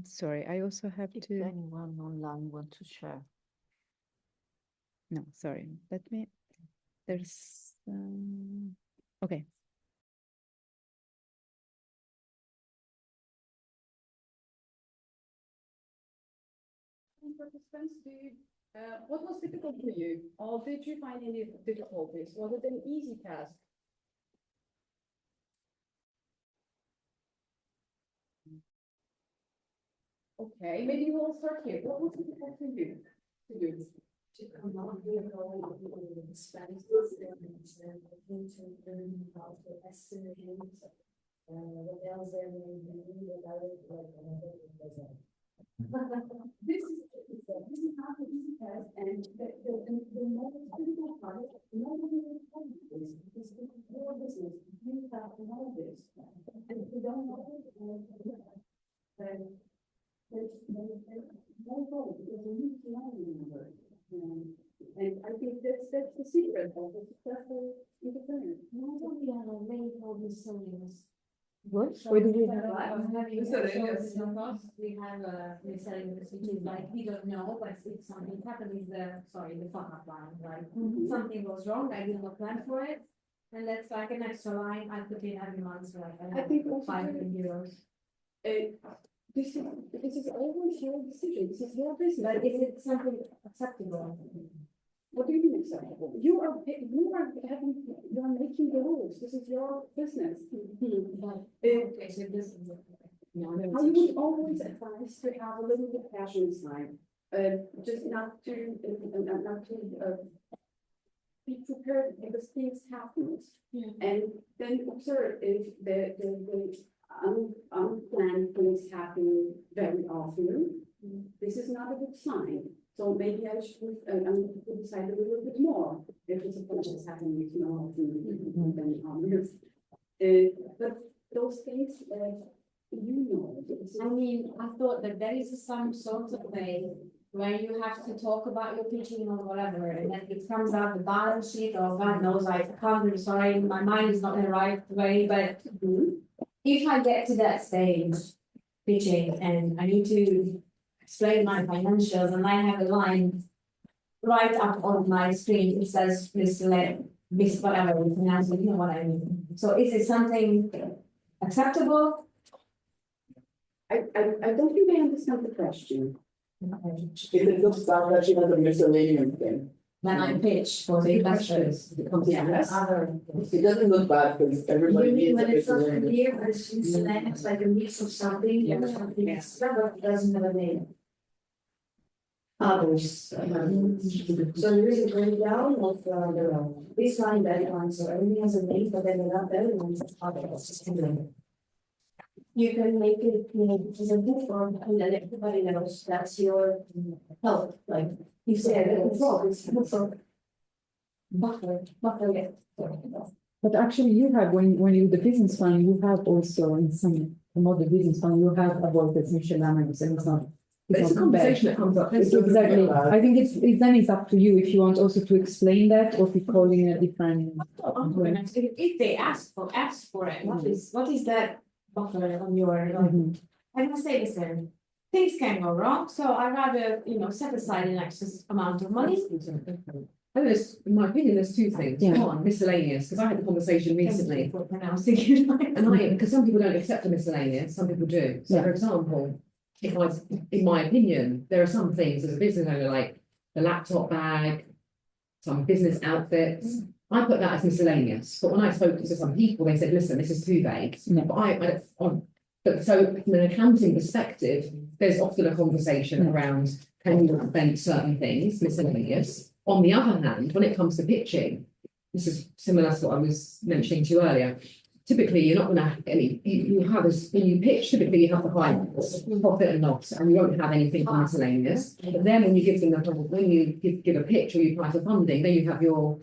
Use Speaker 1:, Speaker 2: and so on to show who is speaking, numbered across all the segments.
Speaker 1: Sorry, I also have
Speaker 2: If
Speaker 1: to,
Speaker 2: anyone online want to share.
Speaker 1: no, sorry, let me, there's, okay.
Speaker 3: Participants, what was difficult for you? Or did you find any difficulties? Was it an easy task? Okay, maybe we'll start here. What was difficult for you to do?
Speaker 4: To come up with all the expenses and to learn how to estimate what else there may be without
Speaker 3: This is not an easy task, and the most difficult part, nobody will tell you this, because it's your business, you have to know this. And if you don't know it, then there's no goal, because you need to know the number. And I think that's the secret of a successful entrepreneur.
Speaker 4: Nobody on a main called miscellaneous.
Speaker 1: What? Where do we have?
Speaker 4: We have a miscellaneous, which is like, we don't know, but if something happens, the fuck up line, right? Something goes wrong, I did not plan for it. And that's like an extra line I put in every month, so like
Speaker 3: I think also
Speaker 4: 500 euros.
Speaker 3: This is always your decision. This is your business.
Speaker 4: But is it something acceptable?
Speaker 3: What do you mean acceptable? You are making the rules. This is your business.
Speaker 4: Okay, so this is.
Speaker 3: I would always advise to have a little bit passion inside. Just not to be prepared because things happen. And then observe if the unplanned things happen very often. This is not a good sign. So maybe I should decide a little bit more if it's a problem that's happening more often than others. But those things, you know.
Speaker 4: I mean, I thought that there is some sort of way where you have to talk about your pitching or whatever, and then it comes out the balance sheet, or God knows, I can't, I'm sorry, my mind is not in the right way, but if I get to that stage, pitching, and I need to explain my financials, and I have a line right up on my screen, it says Miss whatever, you know what I mean. So is it something acceptable?
Speaker 3: I don't think I understand the question.
Speaker 5: If it looks like that she has a miscellaneous thing.
Speaker 4: When I pitch for the investors.
Speaker 5: It comes in
Speaker 3: Yes.
Speaker 4: Other.
Speaker 5: It doesn't look bad because everybody
Speaker 4: You mean
Speaker 5: needs a
Speaker 4: when it's not
Speaker 5: miscellaneous.
Speaker 4: clear, but it's miscellaneous, like a mix of something, or something extra, but it doesn't have a name. Others. So there is a breakdown of this line, that line, so everything has a name, but then another ones are others. You can make it, as a book form, and then everybody knows that's your help, like, you say, it's buffer, yeah.
Speaker 1: But actually you have, when you do the business plan, you have also in some of the business plan, you have about the miscellaneous, and it's not.
Speaker 5: It's a conversation that comes up.
Speaker 1: Exactly. I think it's up to you if you want also to explain that, or if you're calling it a different.
Speaker 4: If they ask for it, what is that buffer on your, I must say, listen, things can go wrong, so I rather, set aside an excess amount of money.
Speaker 6: I think in my opinion, there's two things.
Speaker 1: Yeah.
Speaker 6: One, miscellaneous, because I had a conversation recently,
Speaker 4: For pronouncing it.
Speaker 6: because some people don't accept a miscellaneous, some people do. So
Speaker 1: Yeah.
Speaker 6: for example, in my opinion, there are some things as a business owner, like the laptop bag, some business outfits. I put that as miscellaneous, but when I spoke to some people, they said, listen, this is too vague.
Speaker 1: Yeah.
Speaker 6: But so from an accounting perspective, there's often a conversation around, can you expense certain things, miscellaneous? On the other hand, when it comes to pitching, this is similar to what I was mentioning to you earlier. Typically, you're not going to have any, you have this, when you pitch, typically you have the highlights, profit and loss, and you won't have anything for miscellaneous. But then when you give them when you give a pitch or you apply for funding, then you have your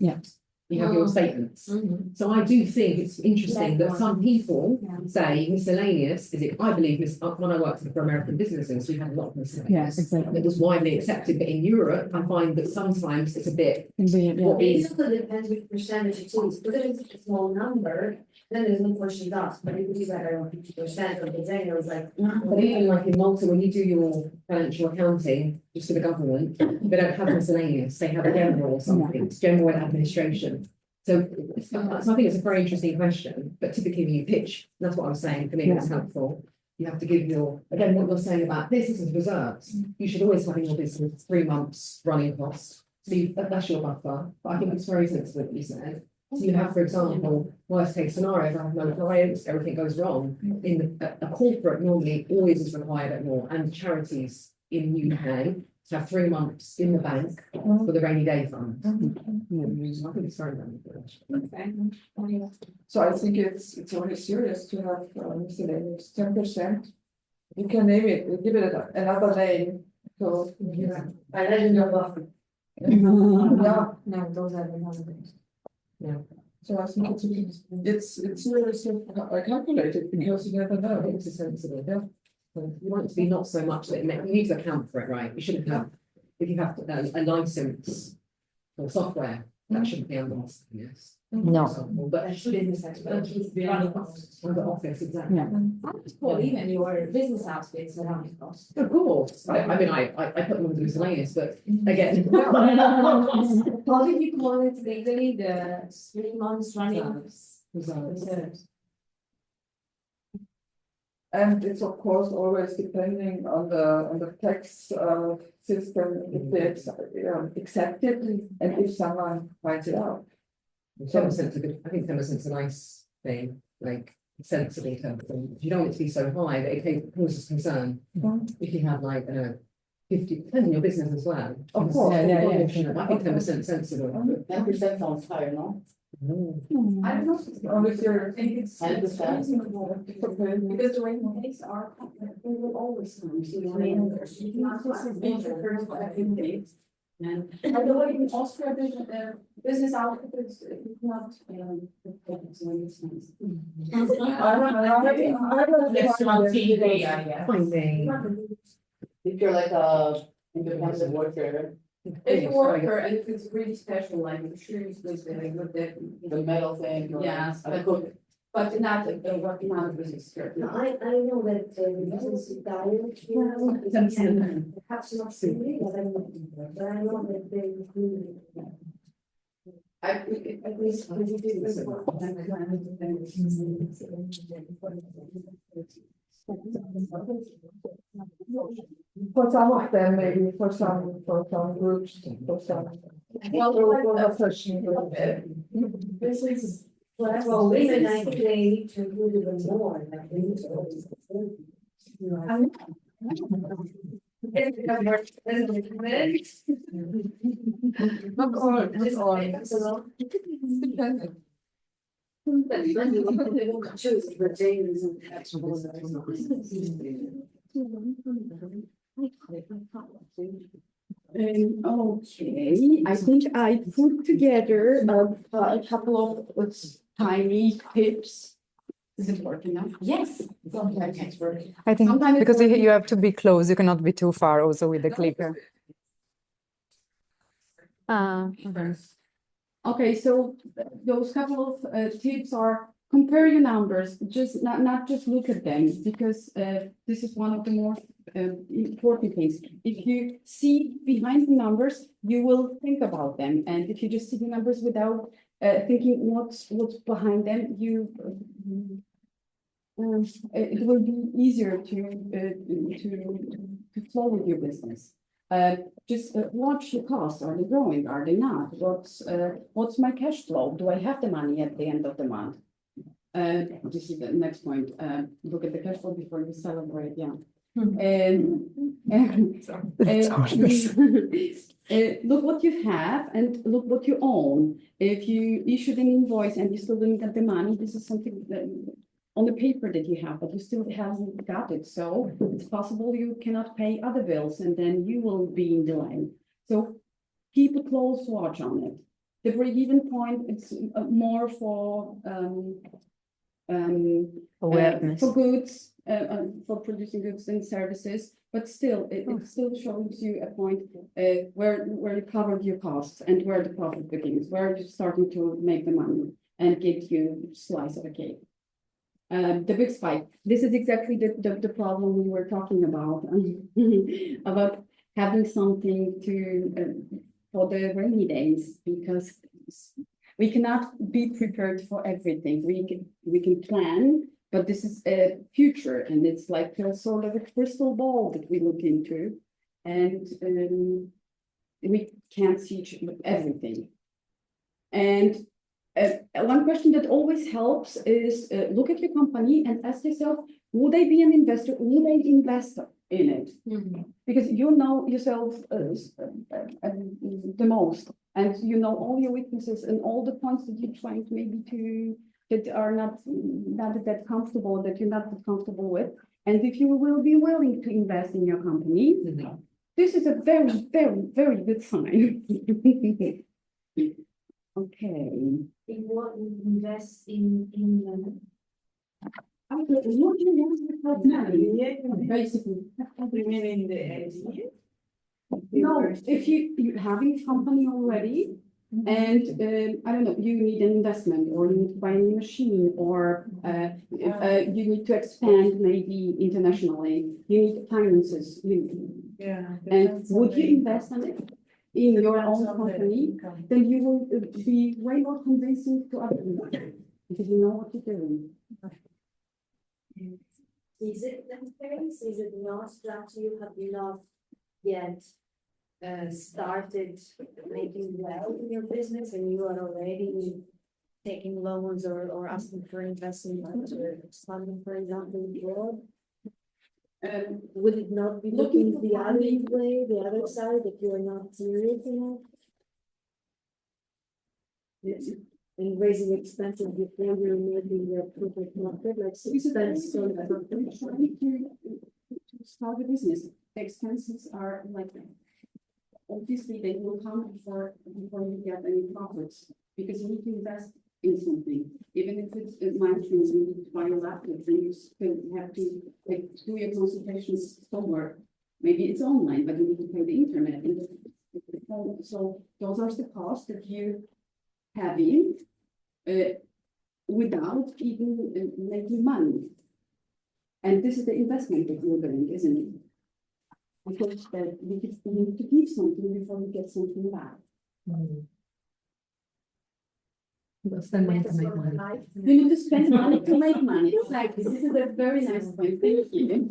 Speaker 6: you have your statements. So I do think it's interesting that some people say miscellaneous is it, I believe this, when I worked for American businesses, we had a lot of miscellaneous.
Speaker 1: Yeah, exactly.
Speaker 6: It was widely accepted, but in Europe, I find that sometimes it's a bit, what
Speaker 4: It
Speaker 6: is,
Speaker 4: also depends which percentage it is, because if it's a small number, then there's no questions asked, but if it is like around 50% of the day, I was like.
Speaker 6: but even like in Malta, when you do your financial accounting, just for the government, they don't have miscellaneous, they have a general or something, it's general administration. So I think it's a very interesting question, but typically when you pitch, that's what I was saying, for me, it's helpful. You have to give your, again, what you're saying about this is reserves. You should always have in your business 3 months running costs. So that's your buffer, but I think it's very sensible what you said. So you have, for example, worst case scenario, if I have no clients, everything goes wrong. A corporate normally always is required at law, and charities in UK to have 3 months in the bank for the rainy day fund. So I think it's very valuable.
Speaker 7: So I think it's only serious to have miscellaneous 10%. You can name it, you give it another name, so.
Speaker 4: I let you know buffer.
Speaker 7: Yeah,
Speaker 4: No, those are the numbers.
Speaker 7: so I think it's seriously calculated because you never
Speaker 6: I
Speaker 7: know.
Speaker 6: think it's a sensible, yeah. So you want it to be not so much that you need to account for it, right? You shouldn't have, if you have a license for software, that shouldn't be under yes.
Speaker 2: No.
Speaker 6: But
Speaker 4: Business expenses, running costs.
Speaker 6: under office, exactly.
Speaker 1: Yeah.
Speaker 4: Well, even your business outfits are running costs.
Speaker 6: Of course, I mean, I put them under miscellaneous, but again.
Speaker 4: How did you call it legally, the 3 months running? Reserves.
Speaker 7: And it's of course always depending on the tax system, if they accept it and if someone finds it out.
Speaker 6: 10% a good, I think 10% is a nice thing, like sensible 10%. You don't want it to be so high that it causes concern. If you have like, 50, depends on your business as well.
Speaker 7: Of course.
Speaker 1: Yeah.
Speaker 6: I think 10% sensible.
Speaker 5: 10% sounds higher, no?
Speaker 4: I don't know.
Speaker 7: Only if you're.
Speaker 4: I think it's
Speaker 5: 10%.
Speaker 4: reasonable, because the rate days are, they will always come, you know, I mean, there's not a major first, but I think days. And by the way, in Austria, the business outfit is not,
Speaker 5: If you're like a independent worker,
Speaker 4: If you work for, and if it's really special, like the shoes, with
Speaker 5: the metal thing. or
Speaker 4: Yes,
Speaker 5: a cook.
Speaker 4: but not the working out of business.
Speaker 3: I know that the business diet, you know, perhaps not fully, but I know that they include.
Speaker 4: At least when you do this.
Speaker 7: For some of them, maybe for some groups, for some.
Speaker 4: This is.
Speaker 3: Well, women, I think they need to include even more, like they need to.
Speaker 7: Not all.
Speaker 3: Choose, but James and.
Speaker 8: Okay, I think I put together a couple of tiny tips. Is it working now?
Speaker 4: Yes. Sometimes it's working.
Speaker 1: I think
Speaker 8: Sometimes it's
Speaker 1: because
Speaker 8: working.
Speaker 1: you have to be close, you cannot be too far also with the clicker.
Speaker 8: Okay, so those couple of tips are compare your numbers, just not just look at them, because this is one of the more important things. If you see behind the numbers, you will think about them, and if you just see the numbers without thinking what's behind them, it will be easier to follow your business. Just watch your costs. Are they growing? Are they not? What's my cash flow? Do I have the money at the end of the month? This is the next point. Look at the cash flow before you celebrate. Yeah. Look what you have and look what you own. If you issued an invoice and you still didn't get the money, this is something that on the paper that you have, but you still haven't got it. So it's possible you cannot pay other bills and then you will be in delay. So keep a close watch on it. The break-even point, it's more for,
Speaker 2: Awareness.
Speaker 8: for goods, for producing goods and services, but still, it still shows you a point, where you covered your costs and where the profit begins, where you're starting to make the money and get you slice of a cake. The big spike, this is exactly the problem we were talking about, about having something to, for the rainy days, because we cannot be prepared for everything. We can plan, but this is a future, and it's like a sort of a crystal ball that we look into, and we can't see everything. And one question that always helps is look at your company and ask yourself, would I be an investor? Would I invest in it? Because you know yourself the most, and you know all your weaknesses and all the points that you're trying to maybe to that are not that comfortable, that you're not that comfortable with. And if you will be willing to invest in your company, this is a very, very, very good sign. Okay.
Speaker 4: In what we invest in
Speaker 8: Basically.
Speaker 7: Remaining the idea.
Speaker 8: No, if you having a company already, and I don't know, you need an investment, or you need to buy a new machine, or you need to expand maybe internationally, you need finances,
Speaker 7: Yeah.
Speaker 8: and would you invest in it in your own company? Then you will be way more convincing to other people, because you know what you're doing.
Speaker 3: Is it the case? Is it not that you have not yet started making well in your business and you are already taking loans or asking for investment or funding, for example, abroad? Would it not be looking the other way, the other side, that you are not serious enough? And raising expenses before you're making your profit market, like expense on the company.
Speaker 8: To start a business, the expenses are like, obviously they will come before you get any profits, because you need to invest in something. Even if it's management, you need to buy a laptop, and you still have to like do your consultations somewhere. Maybe it's online, but you need to pay the internet and the phone. So those are the costs that you have in without even making money. And this is the investment that you're doing, isn't it? Because you need to give something before you get something back.
Speaker 6: Spend money to make money.
Speaker 8: You need to spend money to make money. Exactly. This is a very nice point. Thank you.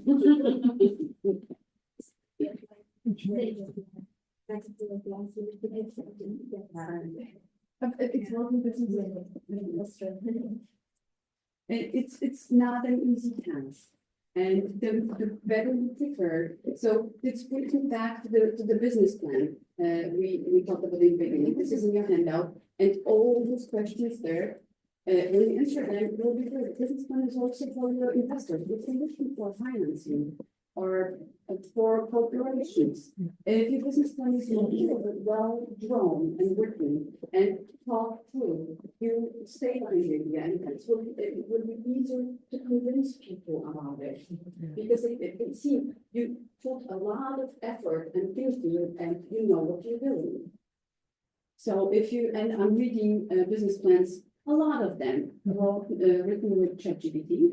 Speaker 8: It's one business. It's not an easy task. And the better you prefer. So it's bringing back to the business plan. We talked about in the beginning. This is in your handout, and all these questions there. When you answer them, will be good. The business plan is also for your investors. If you're looking for financing or for corporations, if your business plan is well drawn and written and thought through, you stay on the idea, and it will be easier to convince people about it. Because it seems you put a lot of effort and thinking, and you know what you're doing. So if you, and I'm reading business plans, a lot of them were written with ChatGPT.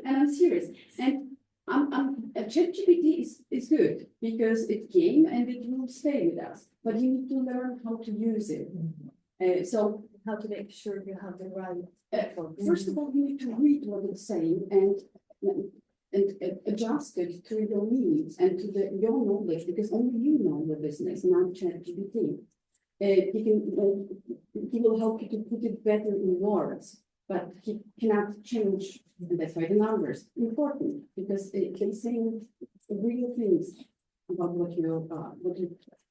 Speaker 8: And I'm serious. And ChatGPT is good because it came and it will stay with us, but you need to learn how to use it. So
Speaker 3: How to make sure you have the right.
Speaker 8: first of all, you need to read what it's saying and adjust it to your needs and to your knowledge, because only you know the business, not ChatGPT. He will help you to put it better in words, but he cannot change. And that's why the numbers important, because they say real things about what you're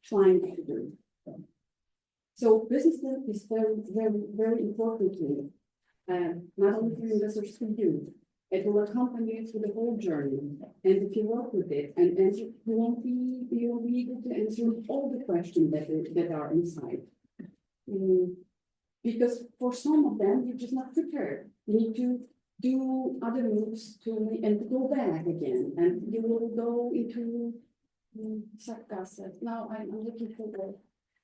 Speaker 8: trying to do. So business plan is very, very, very important to me. Not only for investors, for you. It will accompany you through the whole journey. And if you work with it and you won't be, you'll be able to answer all the questions that are inside. Because for some of them, you're just not prepared. You need to do other moves and go back again, and you will go into Sackgasse. Now I'm looking for the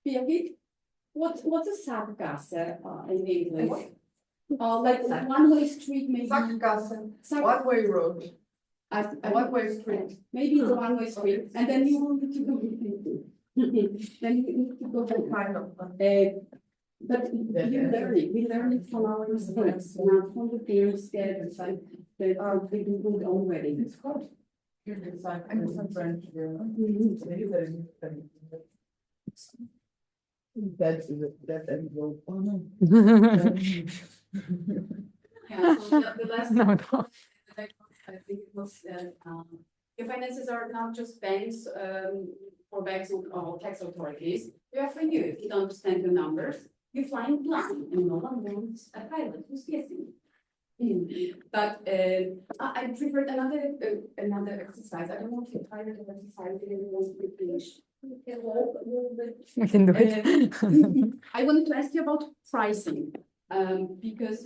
Speaker 8: Birgit. What's a Sackgasse in English? Like a one-way street, maybe.
Speaker 7: Sackgasse,
Speaker 8: Sack-
Speaker 7: one-way road,
Speaker 8: I-
Speaker 7: one-way street.
Speaker 8: Maybe it's a one-way street, and then you will need to go. Then you need to go back.
Speaker 7: Kind of.
Speaker 8: But we learn it from our mistakes, not from the parents that are doing good already.
Speaker 7: It's good. I'm some French.
Speaker 8: Yeah, so the last.
Speaker 2: No, no.
Speaker 8: I think it was, your finances are not just banks, for banks or tax authorities. They are for you. If you don't understand the numbers, you're flying blind and no one wants a pilot who's guessing. But I prepared another exercise. I don't want to try the exercise. I don't want to finish.
Speaker 2: We can do it.
Speaker 8: I wanted to ask you about pricing, because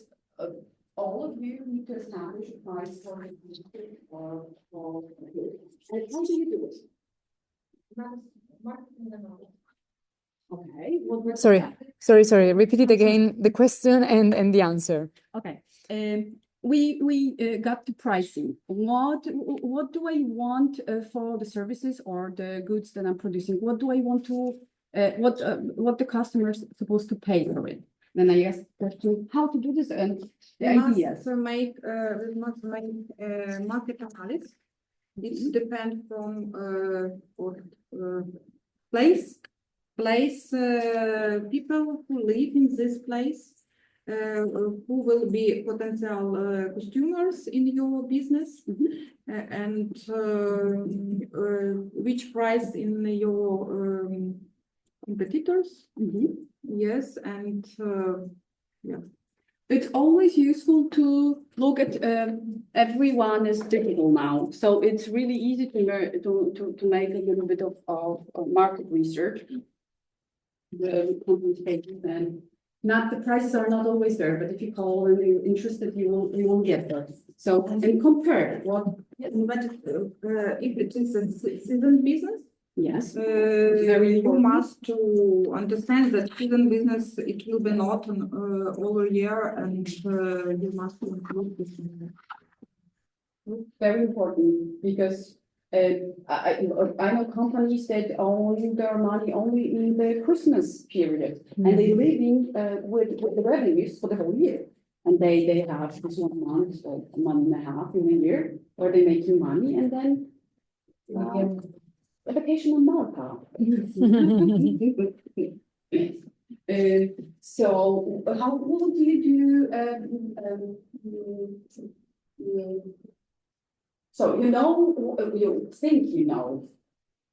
Speaker 8: all of you need to establish a price for and how do you do it? Okay.
Speaker 2: Sorry. Repeat it again, the question and the answer.
Speaker 8: Okay, we got the pricing. What do I want for the services or the goods that I'm producing? What do I want to, what the customer's supposed to pay for it? Then I asked question, how to do this and the ideas.
Speaker 9: We must make market analysis. It depends from place, people who live in this place, who will be potential customers in your business, and which price in your competitors. Yes, and yeah.
Speaker 8: It's always useful to look at everyone is digital now, so it's really easy to make a little bit of market research. The company pages and not the prices are not always there, but if you call and you're interested, you will get there. So and compare what.
Speaker 9: Yes, but if it is a season business,
Speaker 8: Yes.
Speaker 9: you must to understand that season business, it will be not all year, and you must include this.
Speaker 8: Very important because I know companies that own their money only in the Christmas period, and they living with the revenues for the whole year. And they have this 1 month or a month and a half in a year where they're making money, and then a vacation in Malta. So how would you do? So you think you know,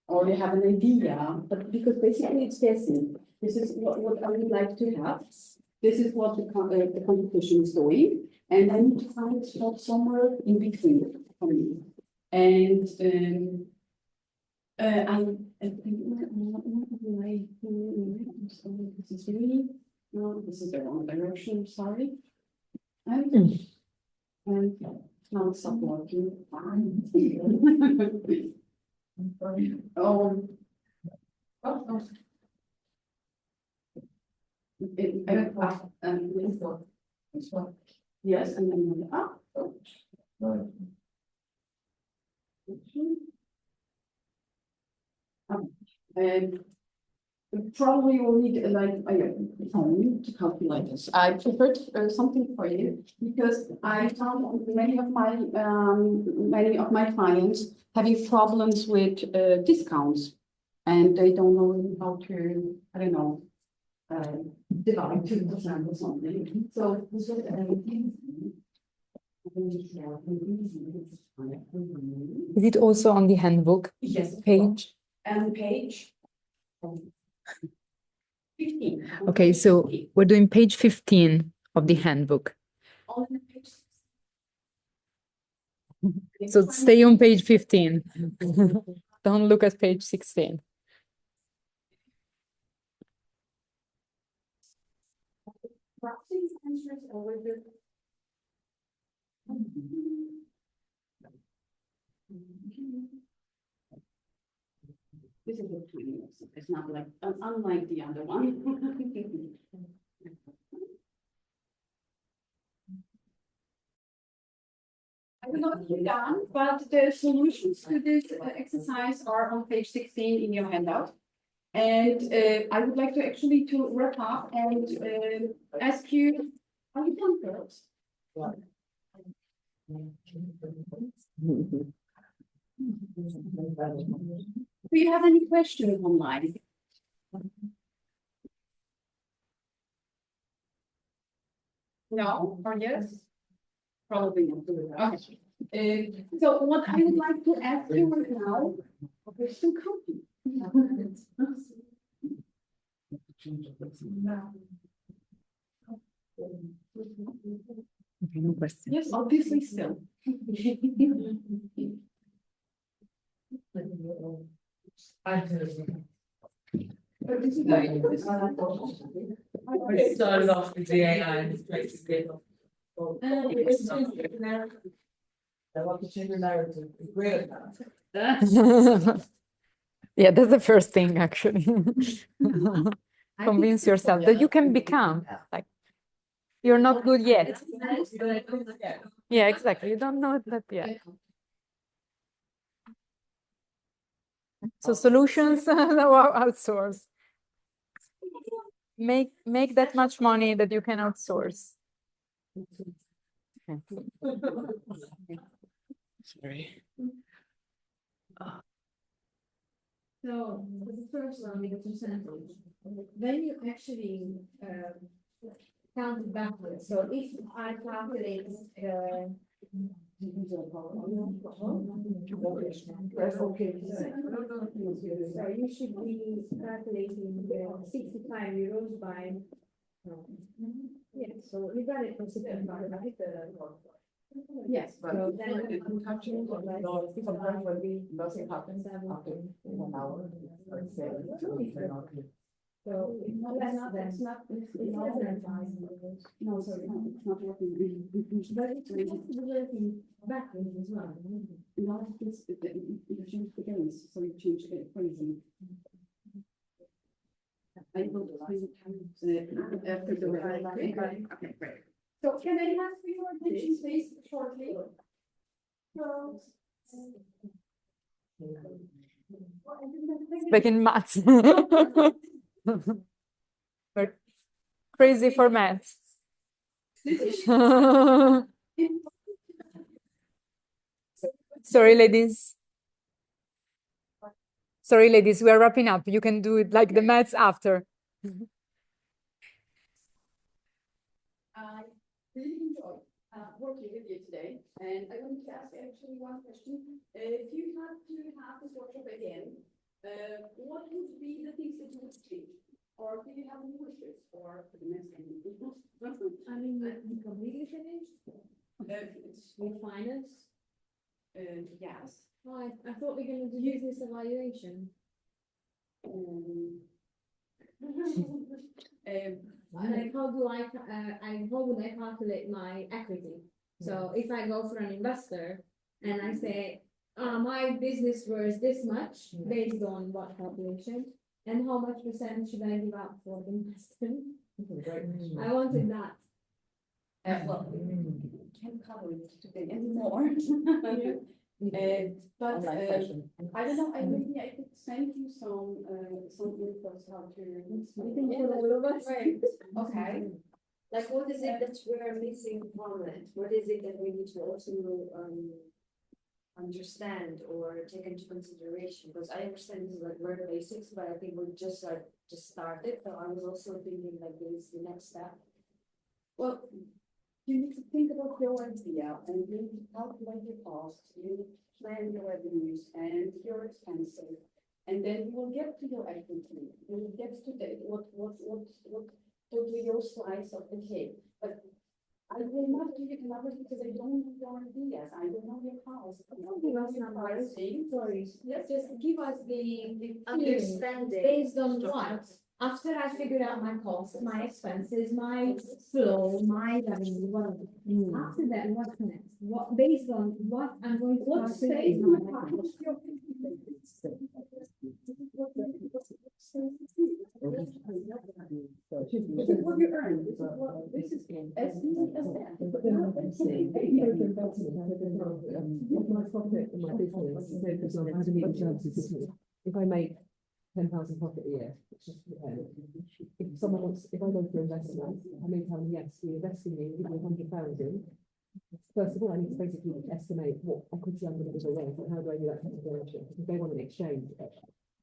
Speaker 8: or you have an idea, but because basically it's guessing. This is what I would like to have. This is what the competition is doing, and I need to find a spot somewhere in between for me. And I think this is really no, this is the wrong direction. Sorry. And now it's not working. Fine. Yes, and then up. And probably will need like a phone to calculate this. I prepared something for you because I found many of my clients having problems with discounts, and they don't know how to, I don't know, divide 2% or something. So this was
Speaker 2: Is it also on the handbook
Speaker 8: yes
Speaker 2: page?
Speaker 8: and page 15.
Speaker 2: Okay, so we're doing page 15 of the handbook.
Speaker 8: On the page
Speaker 2: So stay on page 15. Don't look at page 16.
Speaker 3: Proxies answers over the. This is a tiny, it's not like, unlike the other one. I will not be done, but the solutions to this exercise are on page 16 in your handout. And I would like to actually to wrap up and ask you, are you done first? Do you have any questions online? No, or yes? Probably not. Okay. So what I would like to ask you right now, is to copy.
Speaker 2: Okay, no question.
Speaker 3: Yes, obviously still.
Speaker 10: We started off with the AI and it's basically. I want to change the narrative. It's great.
Speaker 2: Yeah, that's the first thing, actually. Convince yourself that you can become, like, you're not good yet. Yeah, exactly. You don't know that yet. So solutions, outsource. Make that much money that you can outsource. Okay.
Speaker 10: Sorry.
Speaker 4: So for the first one, with the percentage, when you actually count it backwards, so if I calculate so you should be calculating 65 euros by yeah, so you got it for 65, right? Yes, so then
Speaker 5: Sometimes when nothing happens after 1 hour.
Speaker 4: So that's not, it's not
Speaker 3: No, sorry, no, it's not working.
Speaker 4: but it's working backwards as well.
Speaker 3: Not this, you change the gains, so you change the equation. I will after the. Okay, great.
Speaker 4: So can I have for your attention please shortly? So.
Speaker 2: Back in maths. We're crazy for maths. Sorry, ladies. Sorry, ladies, we are wrapping up. You can do it like the maths after.
Speaker 3: I really enjoyed working with you today, and I wanted to ask actually one question. If you had to have this workshop again, what would be the things that you would change? Or do you have any wishes for the next time?
Speaker 4: I mean, we completely finished
Speaker 3: It's
Speaker 4: with finance.
Speaker 3: yes.
Speaker 4: Oh, I thought we were gonna do business evaluation. Like how do how would I calculate my equity? So if I go for an investor and I say, my business worth this much based on what calculation, and how much percent should I give out for the investment? I wanted that.
Speaker 3: Well, can't cover it today anymore. But I don't know, maybe I could send you some info how to.
Speaker 4: I think for all of us.
Speaker 3: Right. Okay.
Speaker 11: Like, what is it that we're missing from it? What is it that we need to also understand or take into consideration? Because I understand this is like very basics, but I think we're just started. So I was also thinking like this is the next step.
Speaker 3: Well, you need to think about your idea and you need to calculate your costs, you need to plan your revenues and your expenses. And then you will get to your equity, you will get to the, what will be your slice of the cake. But I would will not give you the numbers because I don't know your ideas, I don't know your house. Don't give us numbers, sorry, let's just give us the
Speaker 11: Understanding.
Speaker 4: Based on what? After I figure out my costs, my expenses, my flow, my revenue, whatever. After that, what's next? What, based on what I'm going to.
Speaker 3: What
Speaker 4: calculate
Speaker 3: stage
Speaker 4: my
Speaker 3: you have?
Speaker 4: costs.
Speaker 3: This is what you earn, this is as easy as that.
Speaker 5: My profit in my business, focus on how to meet the chances. If I make 10,000 profit a year, which is, if someone wants, if I go for investment, I may tell them, yes, we invest in you, give you 100,000. First of all, I need to basically estimate what equity I'm going to give away, and how do I do that consideration? Because they want an exchange.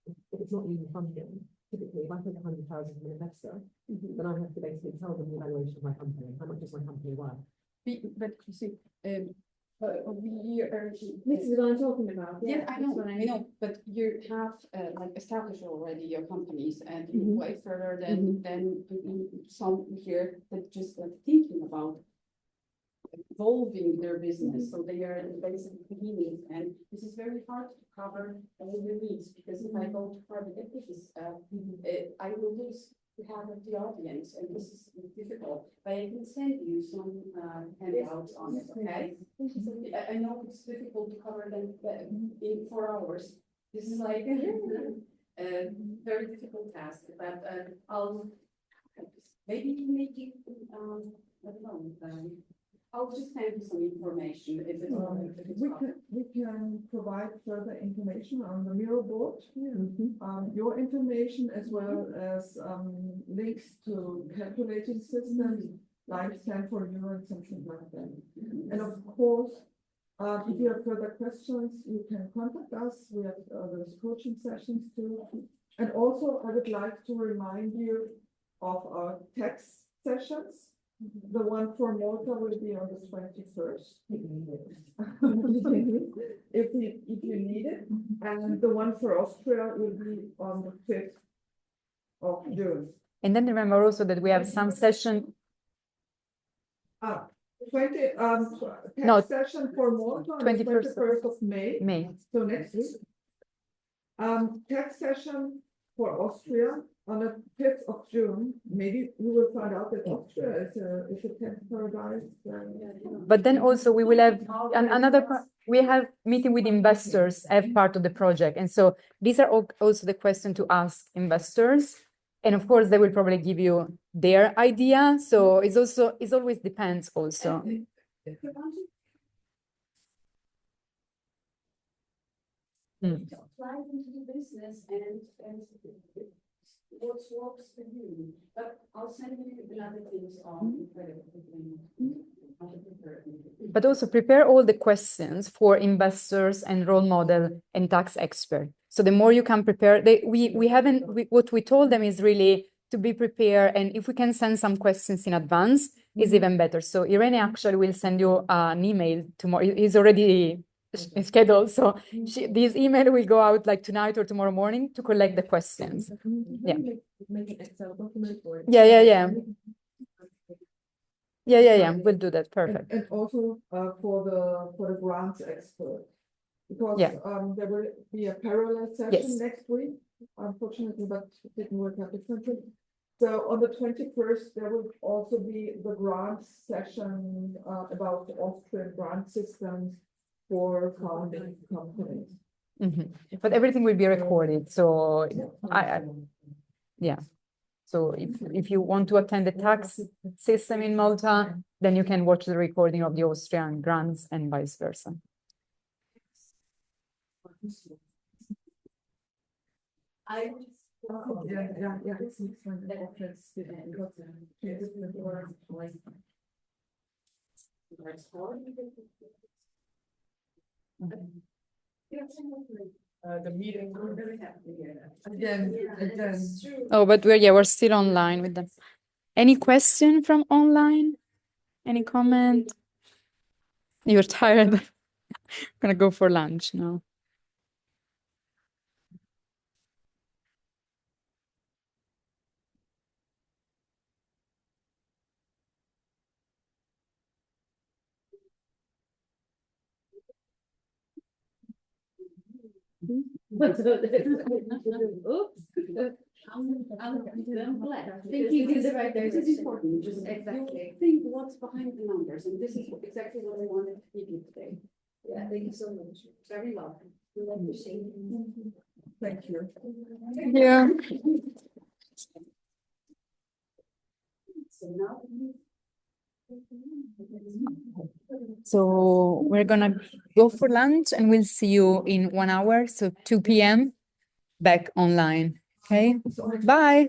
Speaker 5: If it's not even funding, typically, if I take 100,000 from an investor, then I have to basically tell them the valuation of my company, how much is my company worth?
Speaker 8: But you see, we are.
Speaker 4: This is what I'm talking about.
Speaker 8: Yeah, I know,
Speaker 4: that's what
Speaker 8: I know, but you have like established already your companies and you way further than some here that just like thinking about evolving their business, so they are in the basic beginnings, and this is very hard to cover all the needs, because if I go to private equities, I will lose to have the audience, and this is difficult, but I can send you some handouts on it, okay? I know it's difficult to cover them in 4 hours. This is like a very difficult task, but I'll maybe make it, I don't know, I'll just send you some information if it's.
Speaker 7: We can provide further information on the Miro board. Your information as well as links to calculating systems like Stanford Euro and something like that. And of course, if you have further questions, you can contact us. We have those coaching sessions too. And also, I would like to remind you of our tax sessions. The one for Malta will be on the 21st. If you need it, and the one for Austria will be on the 5th of June.
Speaker 2: And then remember also that we have some session.
Speaker 7: 20
Speaker 2: No,
Speaker 7: session for Malta on the
Speaker 2: 21st
Speaker 7: of May. So next week. Tax session for Austria on the 5th of June. Maybe we will find out that Austria is a tax paradise.
Speaker 2: But then also we will have we have meeting with investors as part of the project. And so these are also the questions to ask investors. And of course, they will probably give you their idea. So it always depends also.
Speaker 3: Fly into the business and what works for you, but I'll send you the other things on.
Speaker 2: But also prepare all the questions for investors and role model and tax expert. So the more you can prepare, what we told them is really to be prepared. And if we can send some questions in advance, is even better. So Irene actually will send you an email tomorrow. It's already scheduled. So this email will go out like tonight or tomorrow morning to collect the questions. Yeah.
Speaker 5: Make an Excel document or.
Speaker 2: Yeah. We'll do that. Perfect.
Speaker 7: And also for the grants expert. Because there will be a parallel session next week, unfortunately, but it didn't work out differently. So on the 21st, there will also be the grant session about the Austrian grant systems for founding companies.
Speaker 2: But everything will be recorded. So So if you want to attend the tax system in Malta, then you can watch the recording of the Austrian grants and vice versa.
Speaker 5: The meeting.
Speaker 7: Again.
Speaker 2: Oh, but we're still online with them. Any question from online? Any comment? You're tired. I'm gonna go for lunch now.
Speaker 8: Oops. Thinking is the right
Speaker 4: This is important,
Speaker 8: just
Speaker 4: exactly.
Speaker 8: think what's behind the numbers, and this is exactly what I wanted to give you today.
Speaker 11: Yeah, thank you so much.
Speaker 8: Very welcome.
Speaker 11: We appreciate it.
Speaker 7: Thank you.
Speaker 2: Yeah.
Speaker 8: So now.
Speaker 2: So we're gonna go for lunch and we'll see you in 1 hour, so 2 p.m. back online. Okay, bye.